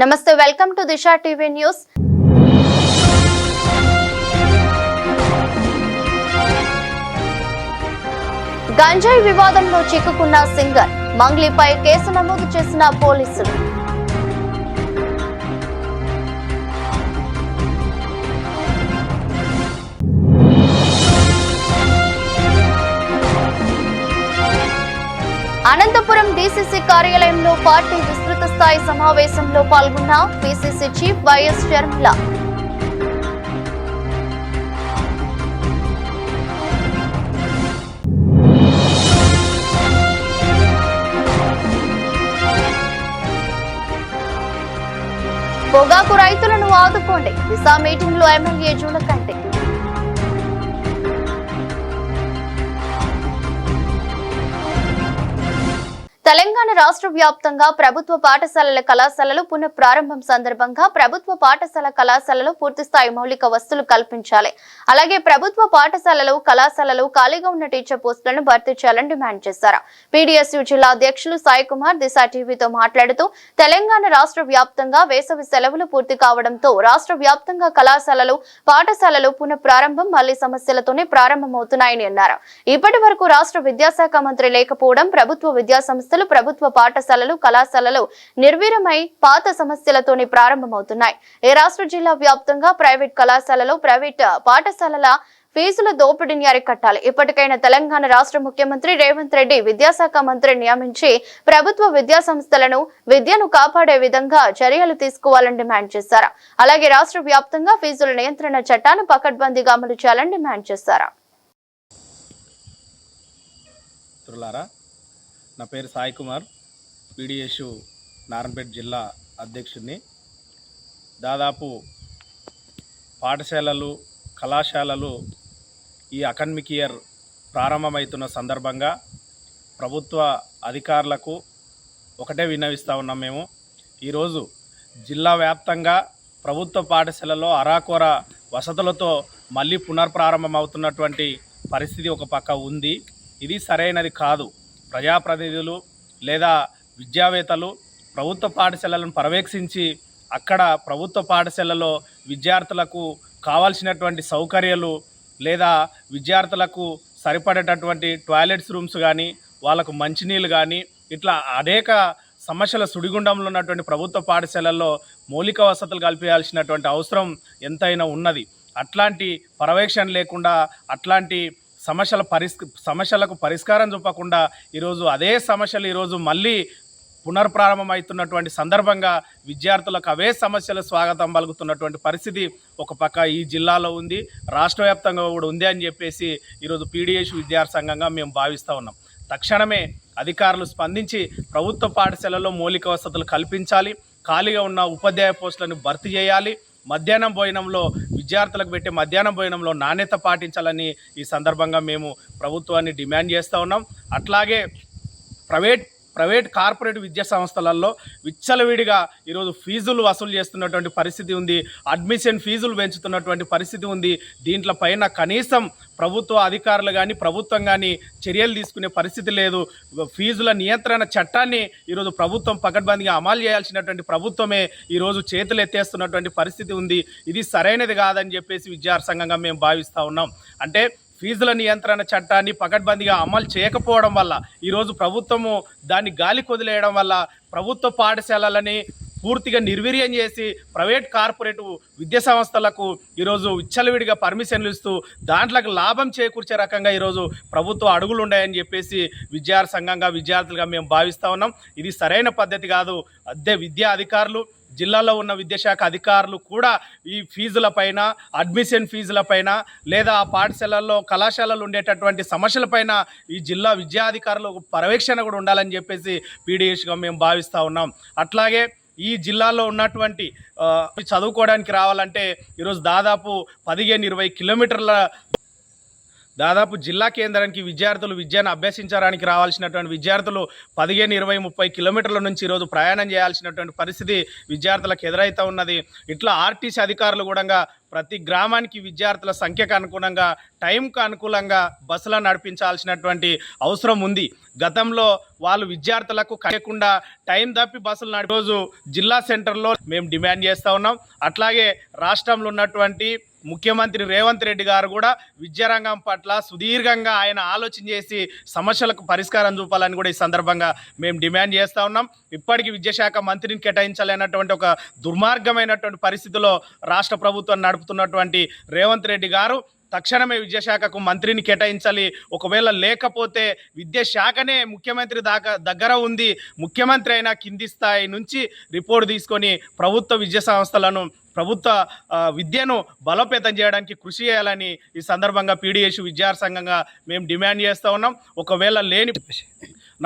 నమస్తే, welcome to Disha TV news. గంజాయి వివాదంలో చిక్కుకున్న సింగర్ మంగ్లీపై కేసు నమోదు చేసిన పోలీసులు. అనంతపురం డీసీసీ కార్యాలయంలో పార్టీ విస్తృత స్థాయి సమావేశంలో పాల్గొన్న పీసీసీ చీఫ్ వైఎస్ షర్మిల. పొగాకు రైతులను ఆదుకోండి, దిశ మీటింగ్ లో ఎమ్మెల్యే జూలకంటి. తెలంగాణ రాష్ట్ర వ్యాప్తంగా ప్రభుత్వ పాఠశాలల కళాశాలలు పునః ప్రారంభం సందర్భంగా ప్రభుత్వ పాఠశాల కళాశాలలో పూర్తిస్థాయి మౌలిక వసతులు కల్పించాలి. అలాగే ప్రభుత్వ పాఠశాలలు కళాశాలలు ఖాళీగా ఉన్న టీచర్ పోస్టులను భర్తీ చేయాలని డిమాండ్ చేశారు. పీడీఎస్యూ జిల్లా అధ్యక్షులు సాయి కుమార్ దిశ టీవీతో మాట్లాడుతూ తెలంగాణ రాష్ట్ర వ్యాప్తంగా వేసవి సెలవులు పూర్తి కావడంతో రాష్ట్ర వ్యాప్తంగా కళాశాలలు పాఠశాలలు పునః ప్రారంభం మళ్లీ సమస్యలతోనే ప్రారంభమవుతున్నాయని అన్నారు. ఇప్పటి వరకు రాష్ట్ర విద్యాశాఖ మంత్రి లేకపోవడం, ప్రభుత్వ విద్యా సంస్థలు ప్రభుత్వ పాఠశాలలు కళాశాలలు నిర్వీర్యమై పాత సమస్యలతోనే ప్రారంభమవుతున్నాయి. ఈ రాష్ట్ర జిల్లా వ్యాప్తంగా ప్రైవేట్ కళాశాలలో ప్రైవేట్ పాఠశాలల ఫీజుల దోపిడీని అరికట్టాలి. ఇప్పటికైనా తెలంగాణ రాష్ట్ర ముఖ్యమంత్రి రేవంత్ రెడ్డి విద్యాశాఖ మంత్రి నియమించి ప్రభుత్వ విద్యా సంస్థలను విద్యను కాపాడే విధంగా చర్యలు తీసుకోవాలని డిమాండ్ చేశారు. అలాగే రాష్ట్ర వ్యాప్తంగా ఫీజుల నియంత్రణ చట్టాన్ని పకడ్బందీగా అమలు చేయాలని డిమాండ్ చేశారు. నా పేరు సాయి కుమార్, పీడీఎస్యూ నారాయణపేట జిల్లా అధ్యక్షుడిని. దాదాపు పాఠశాలలు కళాశాలలు ఈ అకాడమిక్ ఇయర్ ప్రారంభమవుతున్న సందర్భంగా ప్రభుత్వ అధికారులకు ఒకటే విన్నవిస్తూ ఉన్నాం. మేము ఈరోజు జిల్లా వ్యాప్తంగా ప్రభుత్వ పాఠశాలలో అరాకొర వసతులతో మళ్ళీ పునర్ప్రారంభం అవుతున్నటువంటి పరిస్థితి ఒక పక్క ఉంది. ఇది సరైనది కాదు. ప్రజాప్రతినిధులు లేదా విద్యావేత్తలు ప్రభుత్వ పాఠశాలలను పర్యవేక్షించి అక్కడ ప్రభుత్వ పాఠశాలలో విద్యార్థులకు కావాల్సినటువంటి సౌకర్యాలు లేదా విద్యార్థులకు సరిపడేటటువంటి టాయిలెట్స్ రూమ్స్ కానీ వాళ్ళకు మంచినీళ్ళు కానీ ఇట్లా అనేక సమస్యల సుడిగుండంలో ఉన్నటువంటి ప్రభుత్వ పాఠశాలల్లో మౌలిక వసతులు కల్పించాల్సినటువంటి అవసరం ఎంతైనా ఉన్నది. అట్లాంటి పర్యవేక్షణ లేకుండా అట్లాంటి సమస్యలకు పరిష్కారం చూపకుండా ఈరోజు అదే సమస్యలు ఈరోజు మళ్ళీ పునర్ప్రారంభం అవుతున్నటువంటి సందర్భంగా విద్యార్థులకు అవే సమస్యలు స్వాగతం పలుకుతున్నటువంటి పరిస్థితి ఒక పక్క ఈ జిల్లాలో ఉంది, రాష్ట్ర వ్యాప్తంగా కూడా ఉంది అని చెప్పేసి ఈరోజు పీడీఎస్యూ విద్యార్థి సంఘంగా మేము భావిస్తూ ఉన్నాం. తక్షణమే అధికారులు స్పందించి ప్రభుత్వ పాఠశాలలో మౌలిక వసతులు కల్పించాలి, ఖాళీగా ఉన్న ఉపాధ్యాయ పోస్టులను భర్తీ చేయాలి, మధ్యాహ్నం భోజనంలో విద్యార్థులకు పెట్టే మధ్యాహ్నం భోజనంలో నాణ్యత పాటించాలని ఈ సందర్భంగా మేము ప్రభుత్వాన్ని డిమాండ్ చేస్తూ ఉన్నాం. అట్లాగే ప్రైవేట్ కార్పొరేట్ విద్యా సంస్థలలో విచ్చలవిడిగా ఈరోజు ఫీజులు వసూలు చేస్తున్నటువంటి పరిస్థితి ఉంది, అడ్మిషన్ ఫీజులు పెంచుతున్నటువంటి పరిస్థితి ఉంది. దీంట్లో పైన కనీసం ప్రభుత్వ అధికారులు కానీ ప్రభుత్వం కానీ చర్యలు తీసుకునే పరిస్థితి లేదు. ఫీజుల నియంత్రణ చట్టాన్ని ఈరోజు ప్రభుత్వం పకడ్బందీగా అమలు చేయాల్సినటువంటి ప్రభుత్వమే ఈరోజు చేతులు ఎత్తేస్తున్నటువంటి పరిస్థితి ఉంది. ఇది సరైనది కాదని చెప్పేసి విద్యార్థి సంఘంగా మేము భావిస్తూ ఉన్నాం. అంటే ఫీజుల నియంత్రణ చట్టాన్ని పకడ్బందీగా అమలు చేయకపోవడం వల్ల ఈరోజు ప్రభుత్వము దాన్ని గాలి కొదిలేయడం వల్ల ప్రభుత్వ పాఠశాలలని పూర్తిగా నిర్వీర్యం చేసి ప్రైవేట్ కార్పొరేట్ విద్యా సంస్థలకు ఈరోజు విచ్చలవిడిగా పర్మిషన్లు ఇస్తూ దాంట్లోకి లాభం చేకూర్చే రకంగా ఈరోజు ప్రభుత్వ అడుగులు ఉన్నాయని చెప్పేసి విద్యార్థి సంఘంగా విద్యార్థులుగా మేము భావిస్తూ ఉన్నాం. ఇది సరైన పద్ధతి కాదు. అదే విద్యా అధికారులు జిల్లాలో ఉన్న విద్యాశాఖ అధికారులు కూడా ఈ ఫీజులపైన అడ్మిషన్ ఫీజులపైన లేదా ఆ పాఠశాలల్లో కళాశాలలు ఉండేటటువంటి సమస్యలపైన ఈ జిల్లా విద్యాధికారులు పర్యవేక్షణ కూడా ఉండాలని చెప్పేసి పీడీఎస్గా మేము భావిస్తూ ఉన్నాం. అట్లాగే ఈ జిల్లాలో ఉన్నటువంటి చదువుకోవడానికి రావాలంటే ఈరోజు దాదాపు 15-20 కిలోమీటర్ల దాదాపు జిల్లా కేంద్రానికి విద్యార్థులు విద్యను అభ్యసించడానికి రావాల్సినటువంటి విద్యార్థులు 15, 20, 30 కిలోమీటర్ల నుంచి ఈరోజు ప్రయాణం చేయాల్సినటువంటి పరిస్థితి విద్యార్థులకు ఎదురైతే ఉన్నది. ఇట్లా ఆర్టీసీ అధికారులు కూడా ప్రతి గ్రామానికి విద్యార్థుల సంఖ్యకు అనుగుణంగా టైంకు అనుకూలంగా బస్సులను నడిపించాల్సినటువంటి అవసరం ఉంది. గతంలో వాళ్ళు విద్యార్థులకు కట్టకుండా టైం తప్పి బస్సులు రోజు జిల్లా సెంటర్లో మేము డిమాండ్ చేస్తూ ఉన్నాం. అట్లాగే రాష్ట్రంలో ఉన్నటువంటి ముఖ్యమంత్రి రేవంత్ రెడ్డి గారు కూడా విద్యారంగం పట్ల సుదీర్ఘంగా ఆయన ఆలోచన చేసి సమస్యలకు పరిష్కారం చూపాలని కూడా ఈ సందర్భంగా మేము డిమాండ్ చేస్తూ ఉన్నాం. ఇప్పటికీ విద్యాశాఖ మంత్రిని కేటాయించలేనటువంటి ఒక దుర్మార్గమైనటువంటి పరిస్థితిలో రాష్ట్ర ప్రభుత్వం నడుపుతున్నటువంటి రేవంత్ రెడ్డి గారు తక్షణమే విద్యాశాఖకు మంత్రిని కేటాయించాలి. ఒకవేళ లేకపోతే విద్యాశాఖనే ముఖ్యమంత్రి దగ్గర ఉంది. ముఖ్యమంత్రి అయినా కింది స్థాయి నుంచి రిపోర్ట్ తీసుకొని ప్రభుత్వ విద్యా సంస్థలను ప్రభుత్వ విద్యను బలోపేతం చేయడానికి కృషి చేయాలని ఈ సందర్భంగా పీడిఎస్ విద్యార్థి సంఘంగా మేము డిమాండ్ చేస్తూ ఉన్నాం. ఒకవేళ లేని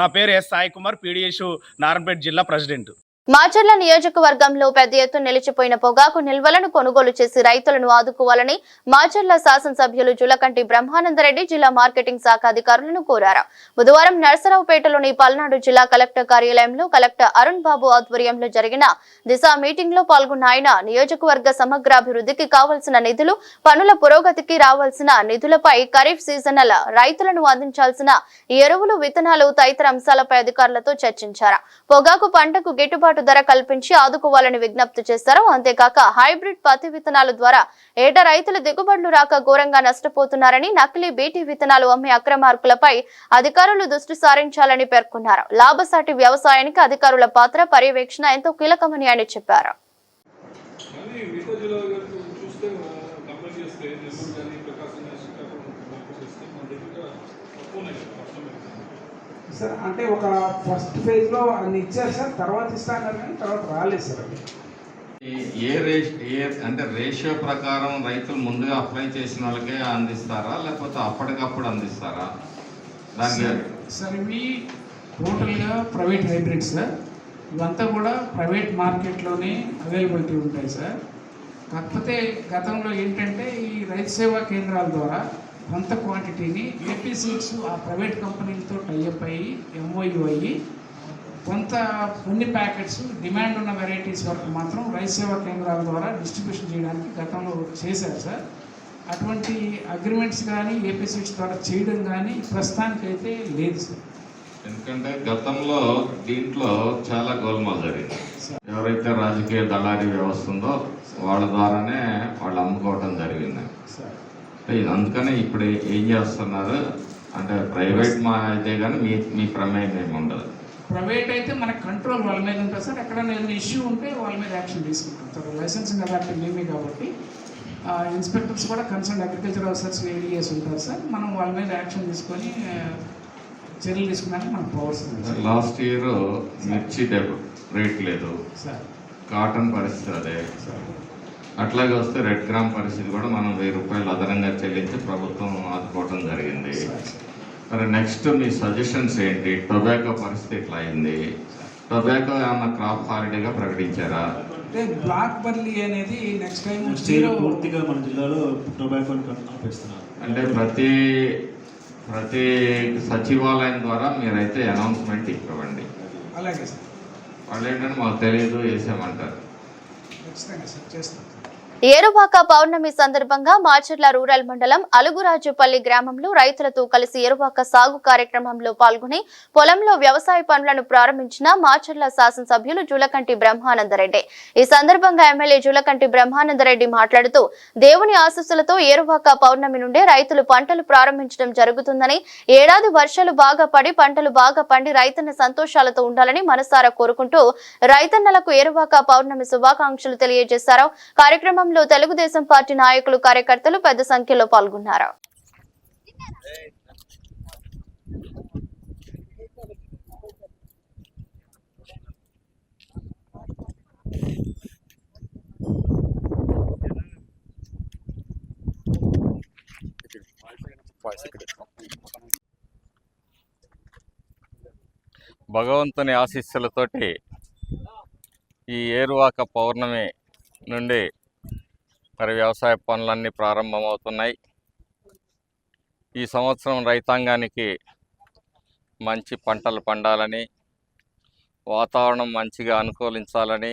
నా పేరు ఎస్ సాయి కుమార్, పీడిఎస్ నారాయణపేట జిల్లా ప్రెసిడెంట్. మాచర్ల నియోజకవర్గంలో పెద్ద ఎత్తున నిలిచిపోయిన పొగాకు నిల్వలను కొనుగోలు చేసి రైతులను ఆదుకోవాలని మాచర్ల శాసనసభ్యులు జులకంటి బ్రహ్మానందరెడ్డి జిల్లా మార్కెటింగ్ శాఖ అధికారులను కోరారు. బుధవారం నరసరావుపేటలోని పల్నాడు జిల్లా కలెక్టర్ కార్యాలయంలో కలెక్టర్ అరుణ్ బాబు ఆధ్వర్యంలో జరిగిన దిశ మీటింగ్ లో పాల్గొన్న ఆయన నియోజకవర్గ సమగ్రాభివృద్ధికి కావలసిన నిధులు, పనుల పురోగతికి రావాల్సిన నిధులపై, ఖరీఫ్ సీజనల్ రైతులను అందించాల్సిన ఎరువులు, విత్తనాలు తదితర అంశాలపై అధికారులతో చర్చించారు. పొగాకు పంటకు గిట్టుబాటు ధర కల్పించి ఆదుకోవాలని విజ్ఞప్తి చేశారు. అంతేకాక హైబ్రిడ్ పత్తి విత్తనాల ద్వారా ఏటా రైతుల దిగుబడులు రాక ఘోరంగా నష్టపోతున్నారని, నకిలీ బీటీ విత్తనాలు అమ్మే అక్రమార్కులపై అధికారులు దృష్టి సారించాలని పేర్కొన్నారు. లాభసాటి వ్యవసాయానికి అధికారుల పాత్ర, పర్యవేక్షణ ఎంతో కీలకమని ఆయన చెప్పారు. సార్ అంటే ఒక ఫస్ట్ ఫేజ్లో అన్ని ఇచ్చారు సార్, తర్వాత ఇస్తాను కానీ తర్వాత రాలేదు సార్. అంటే రేషియో ప్రకారం రైతులు ముందుగా అప్లై చేసిన వాళ్ళకే అందిస్తారా, లేకపోతే అప్పటికప్పుడు అందిస్తారా? దానికి సార్ ఇవి టోటల్గా ప్రైవేట్ హైబ్రిడ్ సార్. ఇవంతా కూడా ప్రైవేట్ మార్కెట్లోనే అవైలబిలిటీ ఉంటాయి సార్. కాకపోతే గతంలో ఏంటంటే ఈ రైతు సేవా కేంద్రాల ద్వారా కొంత క్వాంటిటీని ఏపీ సీడ్స్ ఆ ప్రైవేట్ కంపెనీలతో టైఅప్ అయ్యి ఎంఓయూ అయ్యి కొన్ని ప్యాకెట్స్ డిమాండ్ ఉన్న వెరైటీస్ వరకు మాత్రం రైతు సేవా కేంద్రాల ద్వారా డిస్ట్రిబ్యూషన్ చేయడానికి గతంలో చేశారు సార్. అటువంటి అగ్రిమెంట్స్ కానీ ఏపీ సీడ్స్ ద్వారా చేయడం కానీ ప్రస్తుతానికైతే లేదు సార్. ఎందుకంటే గతంలో దీంట్లో చాలా గోల్మాల్ జరిగింది. ఎవరైతే రాజకీయ దళారీ వ్యవస్థ ఉందో వాళ్ళ ద్వారానే వాళ్ళు అమ్ముకోవడం జరిగింది. అందుకనే ఇప్పుడు ఏం చేస్తున్నారు అంటే ప్రైవేట్ అయితే కానీ మీ ప్రమేయం ఏమి ఉండదు. ప్రైవేట్ అయితే మన కంట్రోల్ వాళ్ళ మీద ఉంటుంది సార్. ఎక్కడైనా ఏదైనా ఇష్యూ ఉంటే వాళ్ళ మీద యాక్షన్ తీసుకుంటాం సార్. లైసెన్సింగ్ అథారిటీ మేమే కాబట్టి ఇన్స్పెక్టర్స్ కూడా కన్సర్న్ అగ్రికల్చర్ ఆఫీసర్స్ ఏడీఎస్ ఉంటారు సార్. మనం వాళ్ళ మీద యాక్షన్ తీసుకొని చర్యలు తీసుకున్నాక మనకు పవర్స్ ఉంది. లాస్ట్ ఇయర్ మిర్చి రేట్ లేదు సార్, కాటన్ పరిస్థితి అదే సార్. అట్లాగే వస్తే రెడ్ గ్రామ్ పరిస్థితి కూడా మనం 1000 రూపాయలు అదనంగా చెల్లించి ప్రభుత్వం ఆదుకోవడం జరిగింది. మరి నెక్స్ట్ మీ సజెషన్స్ ఏంటి? టొబాకో పరిస్థితి ఇట్లా అయింది. టొబాకో ఏమన్నా క్రాప్ హాలిడేగా ప్రకటించారా? అంటే బ్లాక్ బర్లీ అనేది నెక్స్ట్ టైం పూర్తిగా మన జిల్లాలో టొబాకోని ఆపేస్తున్నారు. అంటే ప్రతి సచివాలయం ద్వారా మీరైతే అనౌన్స్మెంట్ ఇవ్వండి. అలాగే సార్. వాళ్ళు ఏంటంటే మాకు తెలియదు వేసామంటారు. ఖచ్చితంగా సార్ చేస్తాం. ఏరువాక పౌర్ణమి సందర్భంగా మాచర్ల రూరల్ మండలం అలుగురాజుపల్లి గ్రామంలో రైతులతో కలిసి ఏరువాక సాగు కార్యక్రమంలో పాల్గొని పొలంలో వ్యవసాయ పనులను ప్రారంభించిన మాచర్ల శాసనసభ్యులు జులకంటి బ్రహ్మానందరెడ్డి. ఈ సందర్భంగా ఎమ్మెల్యే జులకంటి బ్రహ్మానందరెడ్డి మాట్లాడుతూ దేవుని ఆశీస్సులతో ఏరువాక పౌర్ణమి నుండే రైతులు పంటలు ప్రారంభించడం జరుగుతుందని, ఏడాది వర్షాలు బాగా పడి పంటలు బాగా పండి రైతన్న సంతోషాలతో ఉండాలని మనసారా కోరుకుంటూ రైతన్నలకు ఏరువాక పౌర్ణమి శుభాకాంక్షలు తెలియజేశారు. కార్యక్రమం తెలుగుదేశం పార్టీ నాయకులు, కార్యకర్తలు పెద్ద సంఖ్యలో పాల్గొన్నారు. భగవంతుని ఆశీస్సులతోటి ఈ ఏరువాక పౌర్ణమి నుండి మరి వ్యవసాయ పనులన్నీ ప్రారంభమవుతున్నాయి. ఈ సంవత్సరం రైతాంగానికి మంచి పంటలు పండాలని, వాతావరణం మంచిగా అనుకూలించాలని,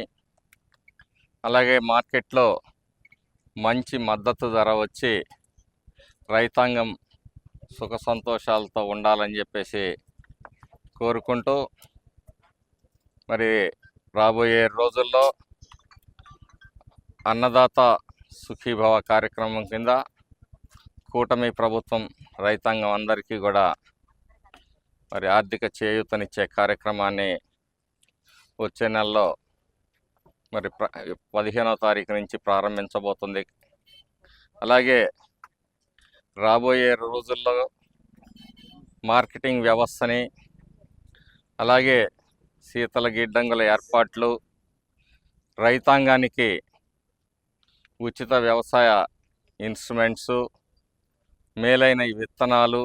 అలాగే మార్కెట్లో మంచి మద్దతు ధర వచ్చి రైతాంగం సుఖ సంతోషాలతో ఉండాలని చెప్పేసి కోరుకుంటూ, మరి రాబోయే రోజుల్లో అన్నదాత సుఖీభవ కార్యక్రమం కింద కూటమి ప్రభుత్వం రైతాంగం అందరికీ కూడా మరి ఆర్థిక చేయూతనిచ్చే కార్యక్రమాన్ని వచ్చే నెలలో మరి 15వ తారీఖు నుంచి ప్రారంభించబోతుంది. అలాగే రాబోయే రోజుల్లో మార్కెటింగ్ వ్యవస్థని, అలాగే శీతల గిడ్డంగుల ఏర్పాట్లు, రైతాంగానికి ఉచిత వ్యవసాయ ఇన్స్ట్రుమెంట్సు, మేలైన విత్తనాలు,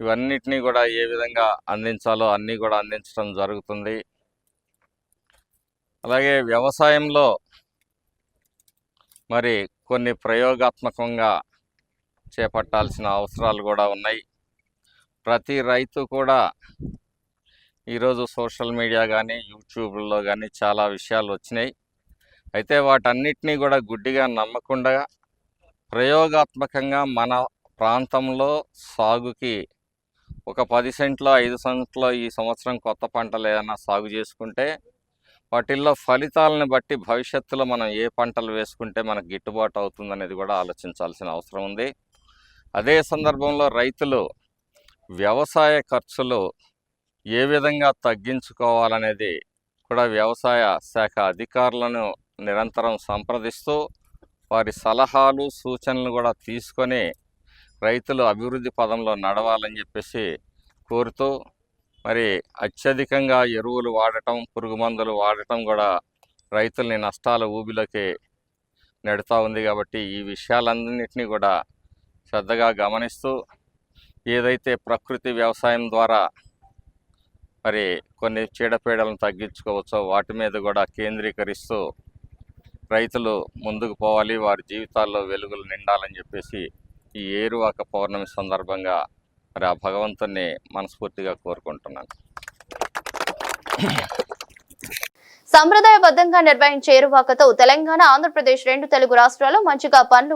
ఇవన్నిటినీ కూడా ఏ విధంగా అందించాలో అన్నీ కూడా అందించడం జరుగుతుంది. అలాగే వ్యవసాయంలో మరి కొన్ని ప్రయోగాత్మకంగా చేపట్టాల్సిన అవసరాలు కూడా ఉన్నాయి. ప్రతి రైతు కూడా ఈరోజు సోషల్ మీడియా కానీ యూట్యూబ్లో కానీ చాలా విషయాలు వచ్చినాయి. అయితే వాటన్నిటినీ కూడా గుడ్డిగా నమ్మకుండా ప్రయోగాత్మకంగా మన ప్రాంతంలో సాగుకి ఒక 10 సెంట్లో 5 సెంట్లో ఈ సంవత్సరం కొత్త పంటలు ఏదైనా సాగు చేసుకుంటే వాటిల్లో ఫలితాలను బట్టి భవిష్యత్తులో మనం ఏ పంటలు వేసుకుంటే మనకు గిట్టుబాటు అవుతుందనేది కూడా ఆలోచించాల్సిన అవసరం ఉంది. అదే సందర్భంలో రైతులు వ్యవసాయ ఖర్చులు ఏ విధంగా తగ్గించుకోవాలనేది కూడా వ్యవసాయ శాఖ అధికారులను నిరంతరం సంప్రదిస్తూ వారి సలహాలు సూచనలు కూడా తీసుకొని రైతులు అభివృద్ధి పదంలో నడవాలని చెప్పేసి కోరుతూ, మరి అత్యధికంగా ఎరువులు వాడటం, పురుగు మందులు వాడటం కూడా రైతుల్ని నష్టాల ఊబిలోకి నెడుతూ ఉంది. కాబట్టి ఈ విషయాలన్నింటినీ కూడా శ్రద్ధగా గమనిస్తూ, ఏదైతే ప్రకృతి వ్యవసాయం ద్వారా మరి కొన్ని చీడపీడలను తగ్గించుకోవచ్చో వాటి మీద కూడా కేంద్రీకరిస్తూ రైతులు ముందుకు పోవాలి, వారి జీవితాల్లో వెలుగులు నిండాలని చెప్పేసి ఈ ఏరువాక పౌర్ణమి సందర్భంగా మరి ఆ భగవంతుణ్ణి మనస్ఫూర్తిగా కోరుకుంటున్నాను. సంప్రదాయబద్ధంగా నిర్వహించే ఏరువాకతో తెలంగాణ, ఆంధ్రప్రదేశ్ 2 తెలుగు రాష్ట్రాల్లో మంచిగా పండ్లు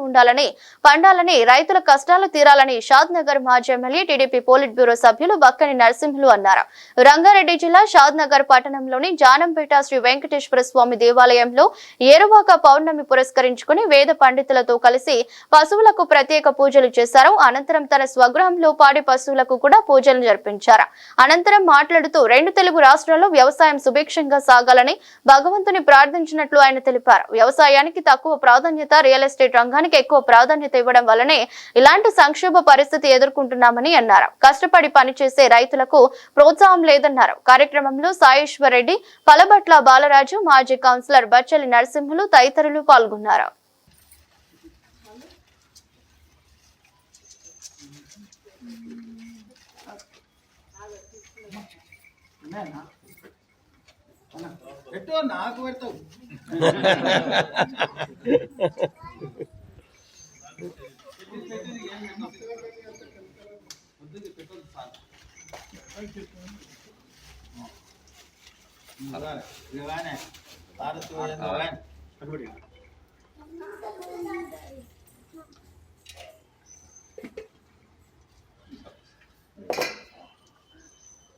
పండాలని, రైతుల కష్టాలు తీరాలని షాద్ నగర్ మాజీ ఎమ్మెల్యే టీడీపీ పోలిట్ బ్యూరో సభ్యులు బక్కని నరసింహులు అన్నారు. రంగారెడ్డి జిల్లా షాద్ నగర్ పట్టణంలోని జానంపేట శ్రీ వెంకటేశ్వర స్వామి దేవాలయంలో ఏరువాక పౌర్ణమి పురస్కరించుకుని వేద పండితులతో కలిసి పశువులకు ప్రత్యేక పూజలు చేశారు. అనంతరం తన స్వగృహంలో పాడి పశువులకు కూడా పూజలు జరిపించారు. అనంతరం మాట్లాడుతూ 2 తెలుగు రాష్ట్రాల్లో వ్యవసాయం సుభిక్షంగా సాగాలని భగవంతుని ప్రార్థించినట్లు ఆయన తెలిపారు. వ్యవసాయానికి తక్కువ ప్రాధాన్యత, రియల్ ఎస్టేట్ రంగానికి ఎక్కువ ప్రాధాన్యత ఇవ్వడం వల్లనే ఇలాంటి సంక్షోభ పరిస్థితి ఎదుర్కొంటున్నామని అన్నారు. కష్టపడి పనిచేసే రైతులకు ప్రోత్సాహం లేదన్నారు. కార్యక్రమంలో సాయేశ్వర్ రెడ్డి, పలబట్ల బాలరాజు, మాజీ కౌన్సిలర్ బచ్చలి నరసింహులు తదితరులు పాల్గొన్నారు. పెట్టు నాకు పెడతావు.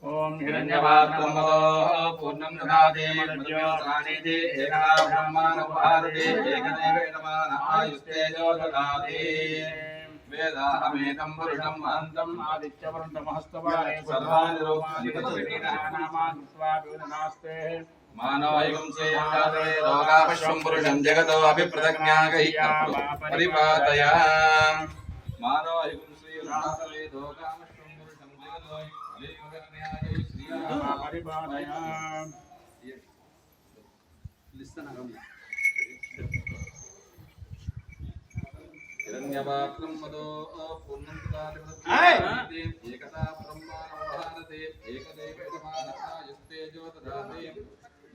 ओम हिरण्यवाक्मदो पूर्णं ददाते मद्योसानिधि एकदा ब्रह्मानुभारते एकदेवेतमान आयुस्तेजो ददाते वेदाहमेतं पुरुषं महन्तं आदित्यवरुणमहस्तवाने सर्वाणि रूपाणि नामान्त्वा विवदनास्ते मानवयुगं सेयाते लोकापश्वं पुरुषं जगतो अभिप्रज्ञागैः परिपातया मानवयुगं श्रीरातवे लोकापश्वं पुरुषं जगतो हिरण्यवाक्नं मदो पूर्णं ददाते एकदा ब्रह्माणोभारते एकदेवेतमानस्तेजो ददाते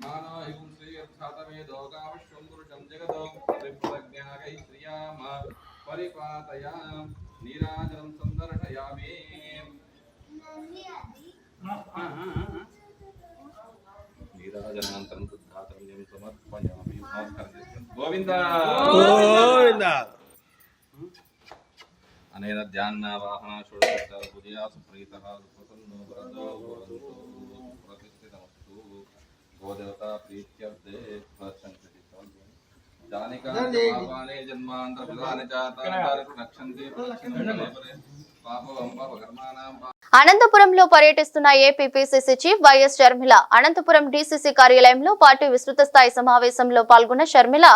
मानवहिं श्रीयर्थातवेदो कामश्वं पुरुषं जगतो त्रिप्रज्ञागैः श्रियाम परिपातया నీరాజనం సందర్శయామి. నీరాజనానంతరం శుద్ధాచరణ్యం సమర్పయామి. నమస్కారం చేసుకోండి. గోవింద అనేన ధ్యాన వాహన షోడశోపచార పూజయా సుప్రీతః సుప్రసన్నో వరదో భవంతు ప్రతిష్ఠితమస్తు. గోదేవత ప్రీత్యర్థే ప్రశంసతి జానికా పాపానే జన్మాంతర ప్రధాన చాతాని రక్షంతి పాపం పాపకర్మాణం. అనంతపురంలో పర్యటిస్తున్న AP PCC chief YS Sharmila Anantapuram DCC కార్యాలయంలో పార్టీ విస్తృత స్థాయి సమావేశంలో పాల్గొన్న షర్మిల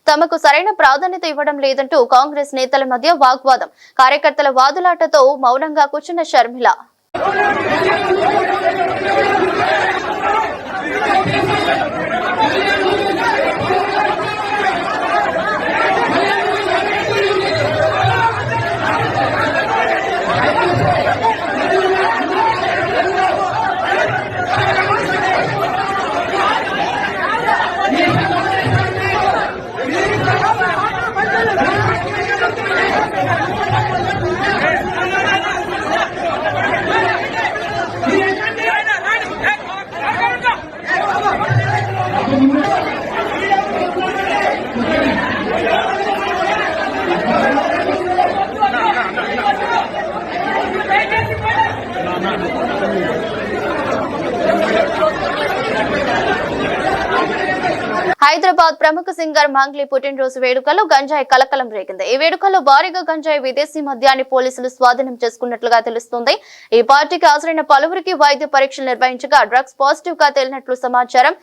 తమకు సరైన ప్రాధాన్యత ఇవ్వడం లేదంటూ కాంగ్రెస్ నేతల మధ్య వాగ్వాదం. కార్యకర్తల వాదులాటతో మౌనంగా కూర్చున్న షర్మిల హైదరాబాద్ ప్రముఖ సింగర్ మంగ్లీ పుట్టినరోజు వేడుకలో గంజాయి కలకలం రేగింది. ఈ వేడుకల్లో భారీగా గంజాయి విదేశీ మద్యాన్ని పోలీసులు స్వాధీనం చేసుకున్నట్లుగా తెలుస్తోంది. ఈ పార్టీకి హాజరైన పలువురికి వైద్య పరీక్షలు నిర్వహించగా డ్రగ్స్ పాజిటివ్ గా తేలినట్లు సమాచారం.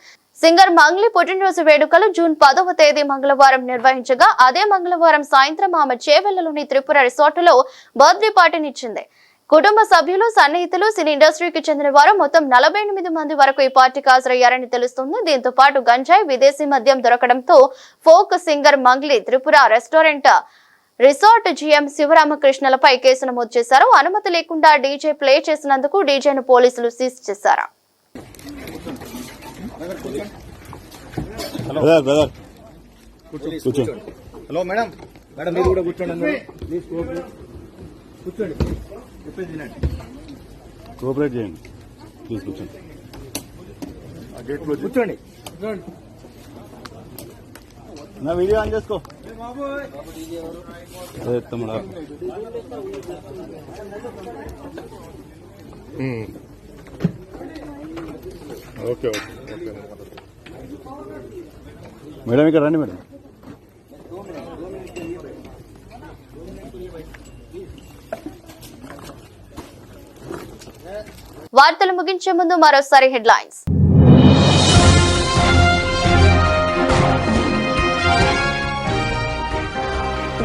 సింగర్ మంగ్లీ పుట్టినరోజు వేడుకలు జూన్ 10వ తేదీ మంగళవారం నిర్వహించగా అదే మంగళవారం సాయంత్రం ఆమె చేవెళ్లలోని త్రిపుర రిసార్టులో బర్త్డే పార్టీనిచ్చింది. కుటుంబ సభ్యులు, సన్నిహితులు, సినీ ఇండస్ట్రీకి చెందిన వారు మొత్తం 48 మంది వరకు ఈ పార్టీకి హాజరయ్యారని తెలుస్తుంది. దీంతో పాటు గంజాయి, విదేశీ మద్యం దొరకడంతో folk singer Mangli Tripura restaurant resort GM శివరామకృష్ణలపై కేసు నమోదు చేశారు. అనుమతి లేకుండా డీజే ప్లే చేసినందుకు డీజేను పోలీసులు సీజ్ చేశారు. హలో మేడం, మేడం మీరు కూడా కూర్చోండి. ప్లీజ్ కూర్చోండి, చెప్పేది వినండి. కోఆపరేట్ చేయండి. ప్లీజ్ కూర్చోండి. కూర్చోండి. నా వీడియో ఆన్ చేసుకో. తమ్ముడా ఓకే ఓకే ఓకే మేడం, ఇక్కడ రండి మేడం. వార్తలు ముగించే ముందు మరోసారి హెడ్లైన్స్.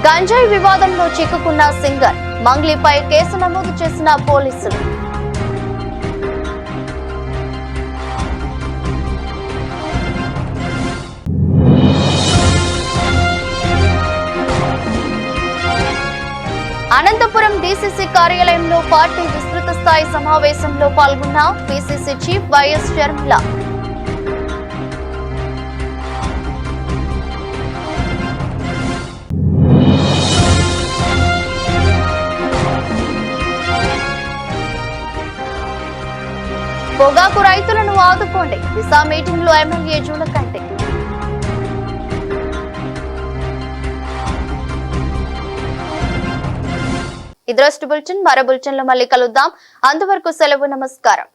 గంజాయి వివాదంలో చిక్కుకున్న సింగర్ మంగ్లీపై కేసు నమోదు చేసిన పోలీసులు. అనంతపురం డీసీసీ కార్యాలయంలో పార్టీ విస్తృత స్థాయి సమావేశంలో పాల్గొన్న పిసిసి చీఫ్ వైఎస్ షర్మిల. పొగాకు రైతులను ఆదుకోండి, దిశా మీటింగ్ లో ఎమ్మెల్యే జూలకంటి. ఇది బులెటిన్. మరో బులెటిన్ లో మళ్ళీ కలుద్దాం. అంతవరకు సెలవు. నమస్కారం.